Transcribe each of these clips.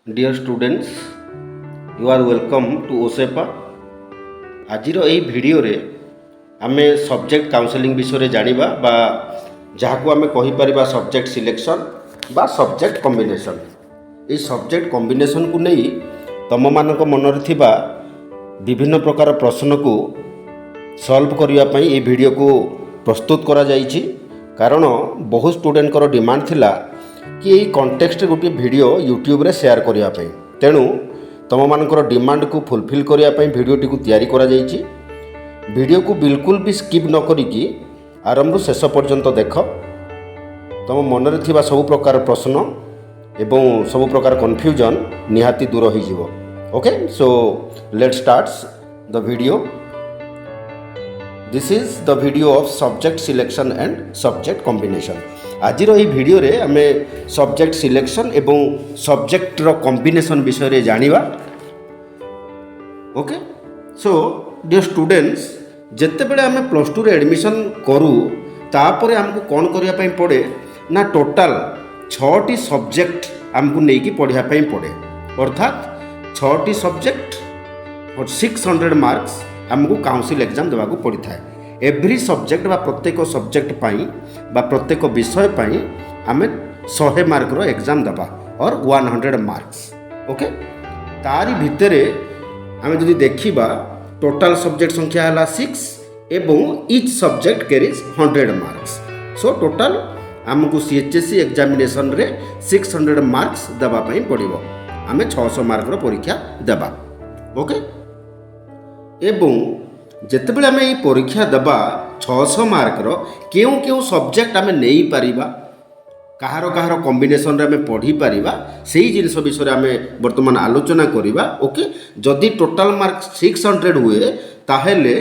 Dear students, you are welcome to OSEPA. ଆଜିର ଏହି ଭିଡ଼ିଓରେ ଆମେ ସବଜେକ୍ଟ କାଉନସେଲିଂ ବିଷୟରେ ଜାଣିବା ବା ଯାହାକୁ ଆମେ କହିପାରିବା ସବଜେକ୍ଟ ସିଲେକ୍ସନ୍ ବା ସବଜେକ୍ଟ କମ୍ବିନେସନ୍। ଏହି ସବଜେକ୍ଟ କମ୍ବିନେସନ୍କୁ ନେଇ ତୁମମାନଙ୍କ ମନରେ ଥିବା ବିଭିନ୍ନ ପ୍ରକାର ପ୍ରଶ୍ନକୁ ସଲ୍ଭ କରିବା ପାଇଁ ଏହି ଭିଡ଼ିଓକୁ ପ୍ରସ୍ତୁତ କରାଯାଇଛି। କାରଣ ବହୁ ଷ୍ଟୁଡେଣ୍ଟଙ୍କର ଡିମାଣ୍ଡ ଥିଲା कि यही कॉन्टेक्स्ट गोटे वीडियो यूट्यूब रे शेयर करने पे, तेणु तुम मानकर डिमांड को फुलफिल करने वीडियोटी को तैयारी करा जाइछि। वीडियो को बिल्कुल भी स्किप न करिकी आरंभ शेष पर्यंत देख। तुम मन रे थिबा सब प्रकार प्रश्न एवं सब प्रकार कन्फ्यूजन निहाती दूर हो जिवो। Okay, so let's start the video. This is the video of subject selection and subject combination. आजिर यही वीडियो रे आमे सब्जेक्ट सिलेक्शन एवं सब्जेक्ट रो कॉम्बिनेशन विषय रे जानिबा। ओके, सो डियर स्टूडेंट्स, जेते बेले आमे प्लस 2 रे एडमिशन करू तापरे हमको कोन करिया पई पड़े ना टोटल 6टी सब्जेक्ट हमको नेकी पढ़िया पई पड़े, अर्थात 6टी सब्जेक्ट और 600 मार्क्स हमको काउंसिल एग्जाम देवा को पड़ी थाए। एवरी सब्जेक्ट बा प्रत्येक सब्जेक्ट पाई बा प्रत्येक विषय पाई आमे 100 मार्क रो एग्जाम दबा और 100 मार्क्स। ओके, तारी भितरे आमे जदि देखिबा टोटल सब्जेक्ट संख्या हला 6 एवं each subject carries 100 marks. So total हमको सीएचएससी एग्जामिनेशन रे 600 मार्क्स दबा पाई पड़िबो। आमे 600 मार्क रो परीक्षा दबा। ओके, एवं जेतेबेले आमे ई परीक्षा दबा 600 मार्क रो केउ केउ सब्जेक्ट आमे नेई परिबा, कहारो कहारो कॉम्बिनेशन रे आमे पढ़ी परिबा, सेही जिनिस विषय आमे वर्तमान आलोचना करिबा। ओके, जदि टोटल मार्क 600 हुए ताहेले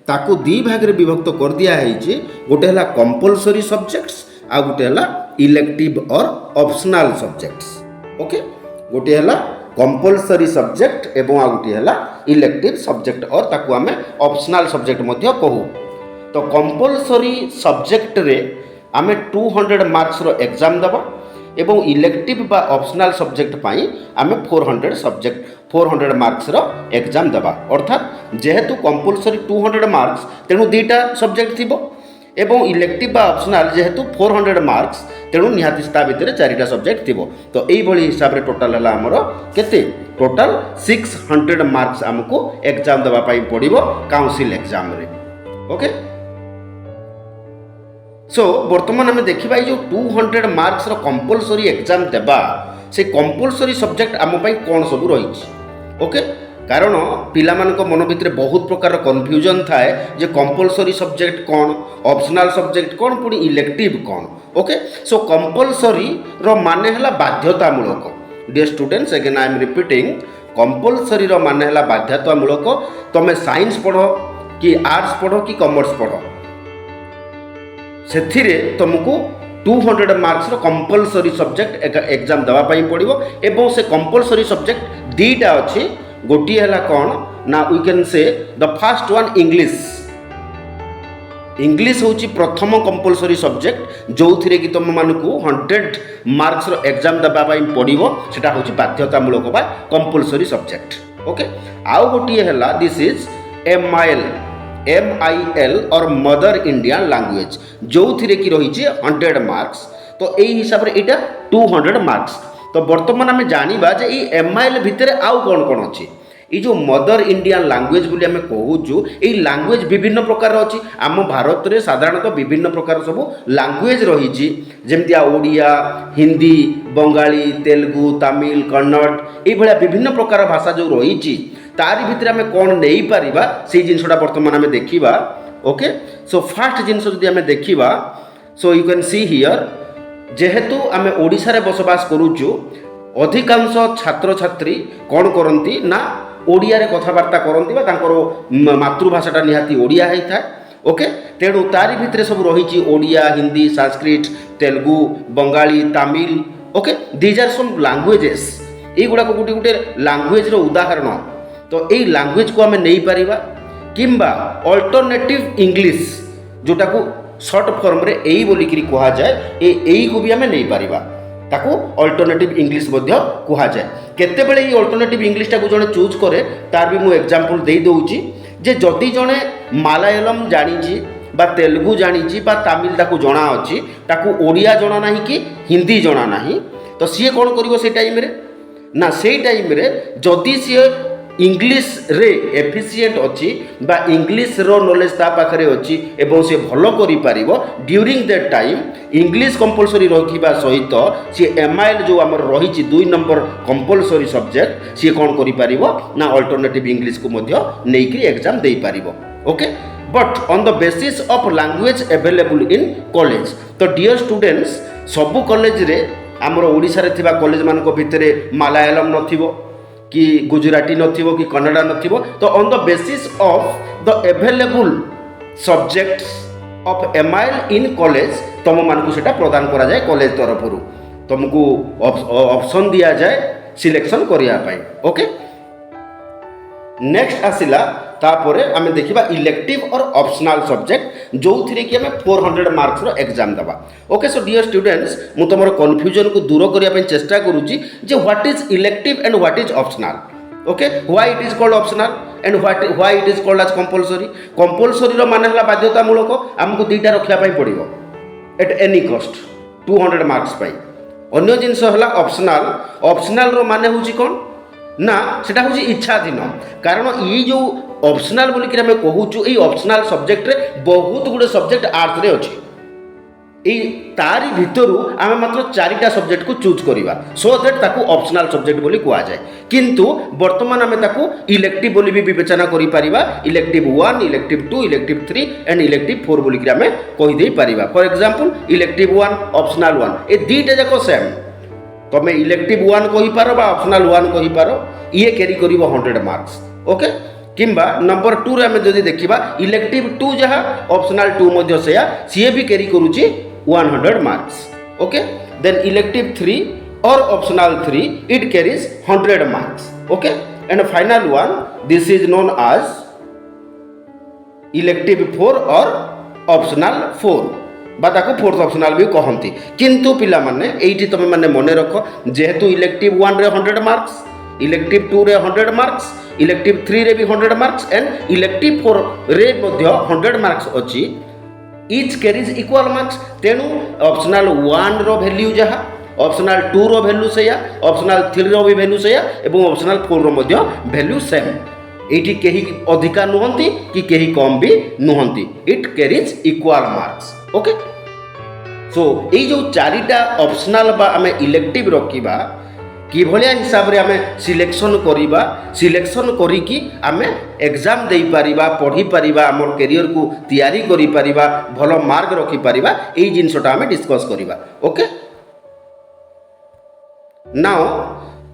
ताकू दी भाग रे विभक्त कर दिया हैछि। गोटे हला कंपलसरी सब्जेक्ट्स आ गोटे हला इलेक्टिव और ऑप्शनल सब्जेक्ट्स। ओके, गोटे हला कंपलसरी सब्जेक्ट एवं आ गोटे हला इलेक्टिव सब्जेक्ट और ताकू आमे ऑप्शनल सब्जेक्ट मध्य कहू। तो कंपलसरी सब्जेक्ट रे आमे 200 मार्क्स रो एग्जाम दबा एवं इलेक्टिव बा ऑप्शनल सब्जेक्ट पाई आमे 400 मार्क्स रो एग्जाम दबा। अर्थात जेहेतु कंपलसरी 200 मार्क्स तेणु दुईटा सब्जेक्ट थिबो एवं इलेक्टिव बा ऑप्शनल जेहेतु 400 मार्क्स तेणु निहाती ता भितर 4टा सब्जेक्ट थिबो। तो एई भली हिसाब रे टोटल हला हमरो केते टोटल 600 मार्क्स हमको एग्जाम दबा पाई पड़िबो काउंसिल एग्जाम रे। ओके, सो वर्तमान आम देखा जो 200 मार्क्स कंपलसरी एग्जाम देबा से कंपलसरी सब्जेक्ट आम कौन सब रही। ओके, कारण पिला मन भितर बहुत प्रकार कन्फ्यूजन थाए जे कंपलसरी सब्जेक्ट कौन, ऑप्शनल सब्जेक्ट कौन, पुणी इलेक्टिव कौन। ओके, सो कंपलसरी रो माने हला बाध्यतामूलक। Dear students, again I am repeating, compulsory रो माने हला बाध्यतामूलक। तमे साइंस पढ़ो कि आर्ट्स पढ़ो कि कॉमर्स पढ़ो, से तुमको 200 मार्क्स रो कंपलसरी सब्जेक्ट एग्जाम दवा पाई पड़िबो। एवं से कंपलसरी सब्जेक्ट दीटा अच्छी, गोटी है कौन ना we can say the first one English. English हूँ प्रथम कंपलसरी सब्जेक्ट जो थी कि तुम मानू 100 मार्क्स रो एग्जाम दबा पाई पड़िबो, सेटा हूँ बाध्यतामूलक बा कंपलसरी सब्जेक्ट। ओके, आउ गोटी है दिस इज MIL और मदर इंडियन लैंग्वेज जो थी कि रही 100 मार्क्स। तो यही हिसाब से यहाँ 200 मार्क्स। तो बर्तमान आम जाना जे ये MIL भितर आउ कौन कौन अच्छी। ये जो मदर इंडियन लैंग्वेज बोली आम कहूँ, ये लैंग्वेज विभिन्न प्रकार अच्छी। आम भारत में साधारणतः विभिन्न प्रकार सब लैंग्वेज रही, जमती ओडिया, हिंदी, बंगाली, तेलुगु, तमिल, कन्नड़, ये विभिन्न प्रकार भाषा जो रही तारी भितर आम कौन नहीं पारिबा से जिनसटा बर्तमान आम देखा। ओके, सो फास्ट जिनस जदि आम देखा, so you can see here, जेहेतु आम ओडिशा रे बसवास करूचु, अधिकांश छात्र छात्री कौन करती ना ओडिया रे कथबार्ता करती बा तांकर मातृभाषाटा निहाती ओडिया है था। ओके, तेणु तारी भितर सब रही Odia, Hindi, Sanskrit, Telugu, Bengali, Tamil. Okay, these are some languages. ये गुड़ाक गोटे गोटे लैंग्वेज रो उदाहरण। तो यही लैंग्वेज को आम नहीं पारिबा किंबा अल्टरनेटिव इंग्लिश जोटा को शॉर्ट फॉर्म रे एई बोलिकी कहा जाए, एई को भी आम नहीं पारिबा। ताकू अल्टरनेटिव इंग्लिश मध्य कुहाଯାଏ। केतेबेले ये अल्टरनेटिव इंग्लिश टाकू जणे चूज करे तार भी मु एग्जांपल देई दउची जे जदि जणे मालायालम जानिची बा तेलुगु जानिची बा तमिल ताकू जणा अछि ताकू ओडिया जणा नाही कि हिंदी जणा नाही तो सी कोन करिवो से टाइम रे ना से टाइम रे जदि सी इंग्लिश रे एफिशिएंट अच्छी बा इंग्लिश रो नॉलेज ता पाखरे अच्छी एवं से भलो करि पारिबो during that time English compulsory रखिबा सहित सी एमआईएल जो हमर रहिछि 2 नंबर कंपलसरी सब्जेक्ट सी कोन करि पारिबो ना अल्टरनेटिव इंग्लिश को मध्य नेइकरी एग्जाम देई पारिबो। Okay but on the basis of language available in college तो डियर स्टूडेंट्स सबु कॉलेज रे हमर ओडिसा रे थिबा कॉलेज मानको भितरे मलयालम नथिबो कि गुजराती नथिबो कि कन्नड़ा नथिबो तो on the basis of the available subjects of MIL in college तुम मानकु सेटा प्रदान करा जाए कॉलेज तरफरु तुमको ऑप्शन दिया जाए सिलेक्शन करिया पाई। ओके नेक्स्ट आसिला तापरे आमे देखिबा इलेक्टिव और ऑप्शनल सब्जेक्ट जो थिरे कि आमे 400 मार्क्स रो एग्जाम दबा। ओके सो डियर स्टूडेंट्स मु तमरो कन्फ्यूजन को दूर करिया पे चेष्टा करूची जे what is elective and what is optional. Okay why it is called optional and why it is called as compulsory. Compulsory रो माने हला बाध्यतामूलक हमको दुईटा रखिया पई पड़िबो एट एनी कॉस्ट 200 मार्क्स पई। अन्य जिंस हला ऑप्शनल। ऑप्शनल रो माने होची कोन ना सेटा होची इच्छाधीन कारण ये जो ऑप्शनल बोली कि हमें कहूचु ये ऑप्शनल सब्जेक्ट रे बहुत गुडे सब्जेक्ट आर्ट्स रे अछि ए तारी भितरु आमे मात्र 4टा सब्जेक्ट को चूज करिवा सो दैट ताकू ऑप्शनल सब्जेक्ट बोली कुआ जाए किंतु वर्तमान आमे ताकू इलेक्टिव बोली भी विवेचना करि परिबा। Elective 1 elective 2 elective 3 and elective 4 बोली कि आमे कहि देई परिबा। फॉर एग्जांपल इलेक्टिव 1 ऑप्शनल 1 ए दीटा जाको सेम तमे इलेक्टिव 1 कहि पारो बा ऑप्शनल 1 कहि पारो ये कैरी करिवो 100 मार्क्स। ओके किंबा नंबर 2 रे हमें जदि देखिबा इलेक्टिव 2 जहा ऑप्शनल 2 मध्य सेया सीए भी कैरी करूची 100 marks. Okay then elective 3 or optional 3 it carries 100 marks. Okay and final one this is known as elective 4 or optional 4 बा ताको फोर्थ ऑप्शनल भी कहती किंतु पिला माने एठी तमे माने मने रखो जेहेतु इलेक्टिव 1 रे 100 मार्क्स इलेक्टिव 2 रे 100 मार्क्स इलेक्टिव 3 रे भी 100 मार्क्स एंड इलेक्टिव 4 रे मध्य 100 मार्क्स अछि इच कैरीज इक्वल मार्क्स तेनु ऑप्शनल 1 रो वैल्यू जहा ऑप्शनल 2 रो वैल्यू सेया ऑप्शनल 3 रो भी वैल्यू सेया एवं ऑप्शनल 4 रो मध्य वैल्यू सेम एठी केही अधिका नुहंती कि केही कम भी नुहंती it carries equal marks. Okay so ये जो 4टा ऑप्शनल बा आमे इलेक्टिव रखिबा कि भलिया हिसाब रे आमे सिलेक्शन करिबा सिलेक्शन करी कि आमे एग्जाम देई परिबा पढ़ी परिबा हमर करियर को तैयारी करी परिबा भलो मार्क रखी परिबा एई जिंसटा आमे डिस्कस करिबा। ओके नाउ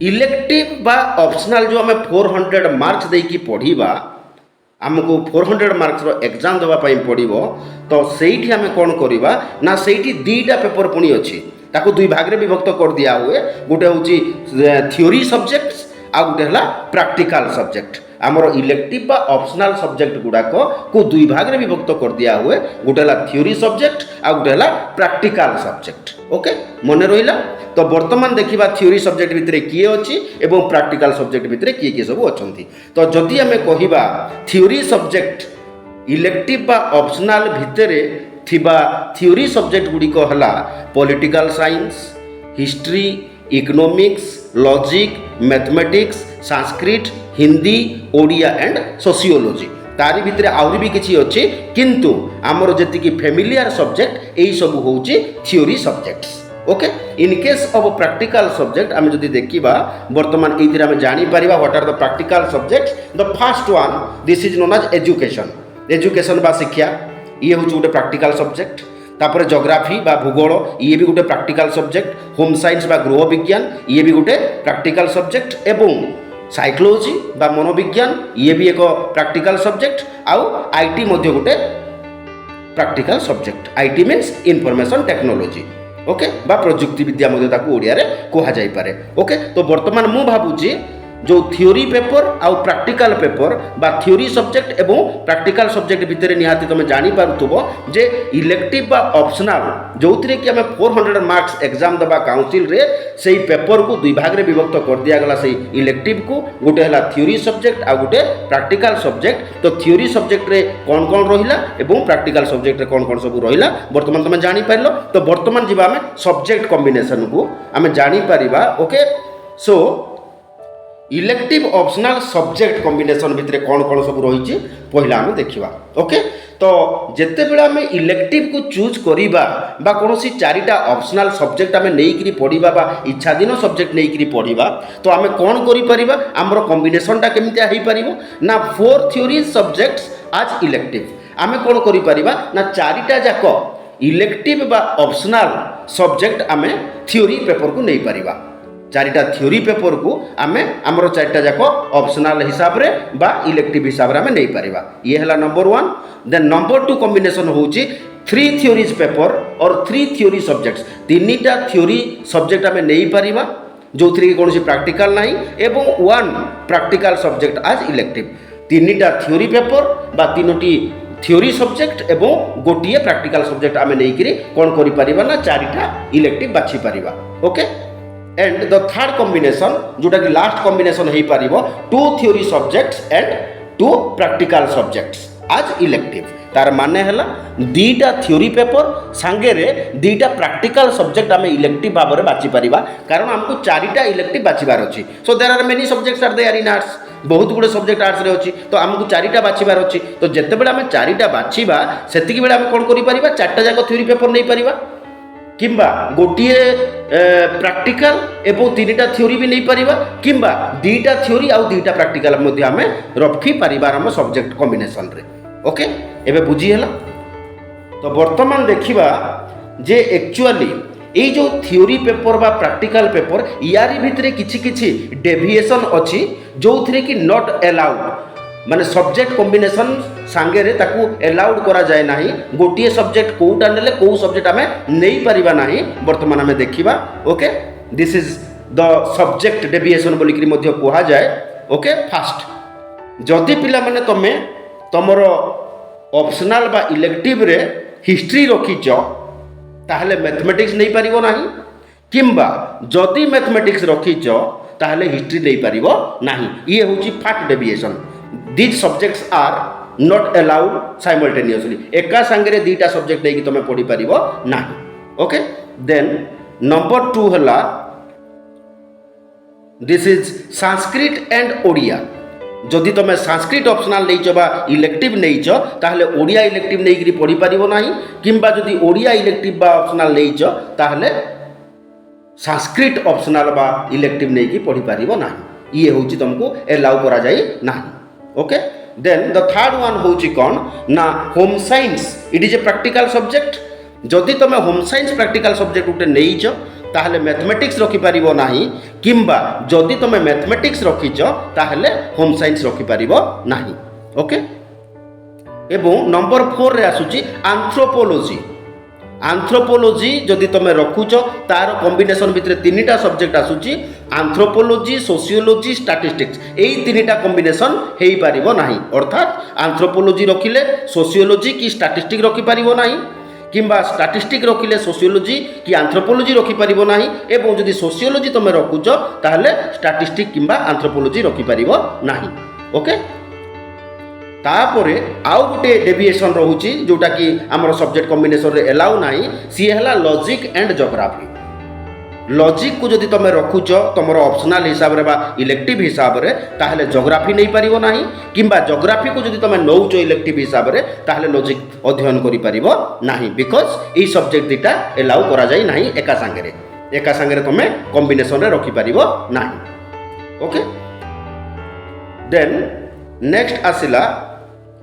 इलेक्टिव बा ऑप्शनल जो आमे 400 मार्क्स देई कि पढ़ीबा आमको 400 मार्क्स रो एग्जाम देवा पाई पड़िबो तो सेठी आमे कोन करिबा ना सेठी दुईटा पेपर पुणी अछि ताको दुई भाग रे विभक्त कर दिया हुए गोटे होची थ्योरी सब्जेक्ट्स आ गोटे हला प्रैक्टिकल सब्जेक्ट आमर इलेक्टिव बा ऑप्शनल सब्जेक्ट गुड़ाक को दुई भाग रे विभक्त कर दिया हुए गोटे हला थ्योरी सब्जेक्ट आ गोटे हला प्रैक्टिकल सब्जेक्ट। ओके मने रहिला तो वर्तमान देखिबा थ्योरी सब्जेक्ट भितरे किए अछि एवं प्रैक्टिकल सब्जेक्ट भितरे किए सब अछंती तो जदि आमे कहिबा थ्योरी सब्जेक्ट इलेक्टिव बा ऑप्शनल भितरे थिबा थ्योरी सब्जेक्ट गुडी को हला political science history economics logic mathematics Sanskrit Hindi Odia and sociology तारी भितर आउरी भी किछि अछि किंतु हमर जति कि फेमिलियर सब्जेक्ट एई सब होउची theory subjects. Okay in case of practical subject आम जदि देखिबा वर्तमान एथिरे आम जानि परिबा what are the practical subjects the first one this is known as education education बा शिक्षा ये होउची गोटे प्रैक्टिकल सब्जेक्ट तापर ज्योग्राफी बा भूगोल ये भी गोटे प्रैक्टिकल सब्जेक्ट होम साइंस बा गृह विज्ञान ये भी गोटे प्रैक्टिकल सब्जेक्ट एवं साइकोलॉजी बा मनोविज्ञान ये भी एक प्रैक्टिकल सब्जेक्ट आउ आईटी मध्य गोटे practical subject IT means information technology. Okay बा प्रजुक्ति विद्या मध्य ताकू ओडिया रे कोहा जाई पारे। ओके तो वर्तमान मु भाबुची जो थियोरी पेपर आउ प्रैक्टिकल पेपर बा थियोरी सब्जेक्ट एवं प्रैक्टिकल सब्जेक्ट भितर निहाती तुम जानी पारुथबो जे इलेक्टिव बा ऑप्शनल जो थी कि आम 400 मार्क्स एग्जाम दबा काउंसिल रे से पेपर को दुई भाग रे विभक्त कर दिया गला से इलेक्टिव को गोटे है थियोरी सब्जेक्ट आ गोटे प्रैक्टिकल सब्जेक्ट तो थियोरी सब्जेक्ट रे कौन कौन रहिला एवं प्रैक्टिकल सब्जेक्ट रे कौन कौन सब रहिला वर्तमान तुम जानी पारलो तो वर्तमान जीवा आम सब्जेक्ट कॉम्बिनेशन को आम जानी Paribas okay so elective optional subject combination भितर कौन कौन सब रही पहला आम देखा ओके तो जिते बड़े आम इलेक्टिव को चूज करिबा बा कौन सी चारिटा ऑप्शनल सब्जेक्ट आम नहीं पढ़ा बा इच्छाधीन सब्जेक्ट नहीं पढ़ा तो आम कौन करिपरिबा आमर कॉम्बिनेशनटा केमितिया हो पारिबो ना 4 थ्योरी सब्जेक्ट्स आज इलेक्टिव आम कौन करिपरिबा ना चारिटा जाक इलेक्टिव बा ऑप्शनल सब्जेक्ट आम थ्योरी पेपर को नहीं पारिबा चारिटा थ्योरी पेपर को आमे आमर चारिटा जाक ऑप्शनल हिसाब रे बा इलेक्टिव हिसाब रे आमे नहीं पारिबा ये हला नंबर 1 देन नंबर 2 कॉम्बिनेशन होची 3 थ्योरीज पेपर और 3 थ्योरी सब्जेक्ट्स तीनटा थ्योरी सब्जेक्ट आमे नहीं पारिबा जो थ्री कौन सी प्रैक्टिकल नहीं एवं 1 प्रैक्टिकल सब्जेक्ट आज इलेक्टिव तीनटा थ्योरी पेपर बा तीनोटी थ्योरी सब्जेक्ट एवं गोटिए प्रैक्टिकल सब्जेक्ट आमे नहीं करी कौन करि पारिबा ना चारिटा इलेक्टिव बाछि पारिबा okay and the third combination जोटा कि लास्ट कॉम्बिनेशन हो पार 2 theory subjects and 2 practical subjects आज इलेक्टिव तार माने है दीटा थ्योरी पेपर सांगे रे दीटा प्रैक्टिकल सब्जेक्ट आम इलेक्टिव भाव में बाछि पारिबा कारण आमको चारिटा इलेक्टिव बाछिबार अच्छी so there are many subjects are there in arts बहुत गुड़े सब्जेक्ट आर्ट्स रे अच्छी तो आमको चारिटा बाछिबार अच्छी तो जिते बड़े आम चारिटा बाछिबा सेतिकी बेले आम कौन करि परिबा चारटा जाक थ्योरी पेपर नहीं पारिबा किंबा गोटे प्रैक्टिकल एवं 3टा थ्योरी भी नहीं पारिबा किंबा 2टा थ्योरी आउ 2टा प्रैक्टिकल मध्य आमे रखी पारिबा हम सब्जेक्ट कॉम्बिनेशन रे ओके एबे बुझी हला तो वर्तमान देखिबा जे एक्चुअली ये जो थ्योरी पेपर बा प्रैक्टिकल पेपर यारी भितरे किछि किछि डेविएशन अछि जो थ्रे कि नॉट अलाउड माने सब्जेक्ट कॉम्बिनेशन सांगे रे ताकू अलाउड करा जाए नाही गोटिए सब्जेक्ट कोउटा नेले को सब्जेक्ट आमे नहीं परिबा नाही वर्तमान आमे देखिबा okay this is the subject deviation बोली कि मध्य कोहा जाए ओके फास्ट जदि पिला माने तमे तमरो ऑप्शनल बा इलेक्टिव रे हिस्ट्री रखिच ताहले मैथमेटिक्स नहीं पारिबो नाही किंबा जदि मैथमेटिक्स रखिच ताहले हिस्ट्री नहीं पारिबो नाही ये होची fast deviation these subjects are not allowed simultaneously एका संगे दीटा सब्जेक्ट नहीं तुम पढ़ी पार ना ओके देन नंबर 2 हला this is Sanskrit and Odia जदि तुम संस्कृत ऑप्शनल नहीं बा इलेक्टिव नहीं ताहले ओडिया इलेक्टिव नहीं करी पढ़ी पार ना किंबा जदि ओडिया इलेक्टिव बा ऑप्शनल नहीं ताहले संस्कृत ऑप्शनल बा इलेक्टिव नहीं की पढ़ी पार ना ये हूँ तुमको एलाउ करा जाए ना okay then the third one होची कौन ना home science it is a practical subject जदि तुम होम साइंस प्रैक्टिकल सब्जेक्ट उठे नहीं ताहले मैथमेटिक्स रखि पारिबो नाही किंबा जदि तुम मैथमेटिक्स रखिच ताहले होम साइंस रखि पारिबो नाही ओके एवं नंबर 4 रे आसुची एंथ्रोपोलॉजी एंथ्रोपोलॉजी जदि तुम रखुच तार कॉम्बिनेशन भितर 3टा सब्जेक्ट आसुची एंथ्रोपोलॉजी सोशियोलॉजी स्टैटिस्टिक्स यही 3टा कॉम्बिनेशन हेई पारिबो नाही अर्थात एंथ्रोपोलॉजी रखिले सोशियोलॉजी की स्टैटिस्टिक रखि पारिबो नाही किंबा स्टैटिस्टिक रखिले सोशियोलॉजी की एंथ्रोपोलॉजी रखि पारिबो नाही एवं जदि सोशियोलॉजी तुम रखुच ताहले स्टैटिस्टिक किंबा एंथ्रोपोलॉजी रखि पारिबो नाही ओके तापरे आउ गोटे डेविएशन रोची जोटा कि आमर सब्जेक्ट कॉम्बिनेशन रे एलाउ नाही सी हला लॉजिक एंड ज्योग्राफी लॉजिक को जदि तुम रखुच तुम ऑप्शनल हिसाब रे बा इलेक्टिव हिसाब रे ताहले ज्योग्राफी नहीं पारिबो नाही किंबा ज्योग्राफी को जदि तुम नौच इलेक्टिव हिसाब रे ताहले लॉजिक अध्ययन करि पारिबो नाही बिकॉज ए सब्जेक्ट दिटा एलाउ करा जाय नाही एका संगे तुम कॉम्बिनेशन रे रखि पारिबो नाही ओके देन नेक्स्ट आसिला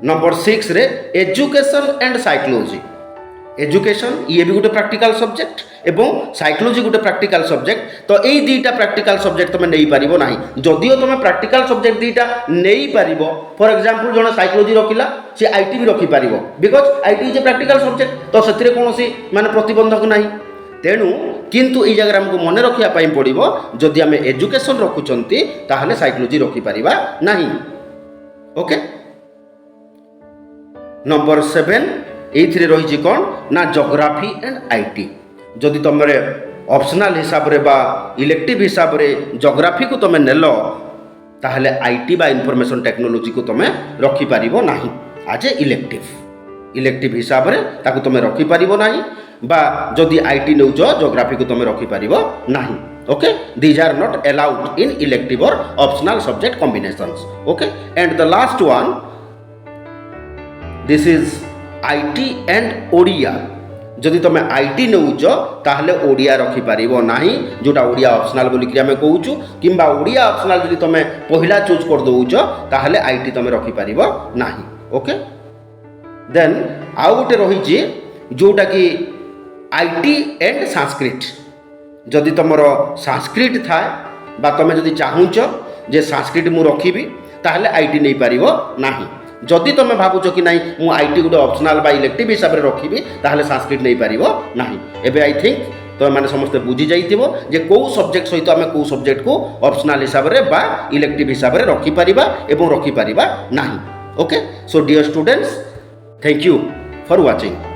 नंबर 6 रे एजुकेशन एंड साइकोलॉजी एजुकेशन ये भी गोटे प्रैक्टिकल सब्जेक्ट एवं साइकोलॉजी गोटे प्रैक्टिकल सब्जेक्ट तो यही 2टा प्रैक्टिकल सब्जेक्ट तुम नहीं पारिबो नाही जदियो तुम प्रैक्टिकल सब्जेक्ट 2टा नहीं पारिबो फॉर एग्जांपल जण साइकोलॉजी रखिला से आईटी भी रखि पारिबो because IT is a practical subject तो सेतिरे कोनोसी माने प्रतिबंधक नाही तेणु किंतु ये जगह हमको मन रखा पड़ो जदि आम एजुकेशन रखुंट ताहले साइकोलॉजी रखिपर ना। ओके नंबर 7 ये रही कौन ना जोग्राफी एंड आईटी। जदि तुम ऑप्शनल हिसाब रे बा इलेक्टिव हिसाब रे जोग्राफी को तुम नेल ताहले आईटी बा इंफॉर्मेशन टेक्नोलॉजी को तुम रखिपर ना आज ए इलेक्टिव हिसाब रे ताकू तुम रखिपर ना बा जदि आईटी नौच जोग्राफी को तुम रखिपर ना। Okay these are not allowed in elective और optional subject combinations. Okay and the last one this is IT and Odia. जदि तुम आईटी नौच ताहले ओडिया रखिपर ना जोटा ओडिया ऑप्शनल बोलिक आम कहूँ किंबा ओडिया ऑप्शनल जदि तुम पहला चूज कर दौच ताहले आईटी तुम रखिपर ना। ओके देन आउ गोटे रही जोटा कि आईटी एंड संस्कृत। जदि तुम संस्कृत थाए बा तुम जदि चाहूच जे संस्कृत मु रखी ताहले आईटी नहीं पार ना। जदि तुम भावुच कि नहीं मु आईटी गोटे ऑप्शनल बा इलेक्टिव हिसाब से रखी ताहले संस्कृत नहीं पार ना। एबे आई थिंक तुम मैंने समस्ते बुझी जाइथिबो जे को सब्जेक्ट सहित आम को सब्जेक्ट को ऑप्शनल हिसाब से बा इलेक्टिव हिसाब से रखिपर एवं रखिपर ना। Okay so dear students thank you for watching.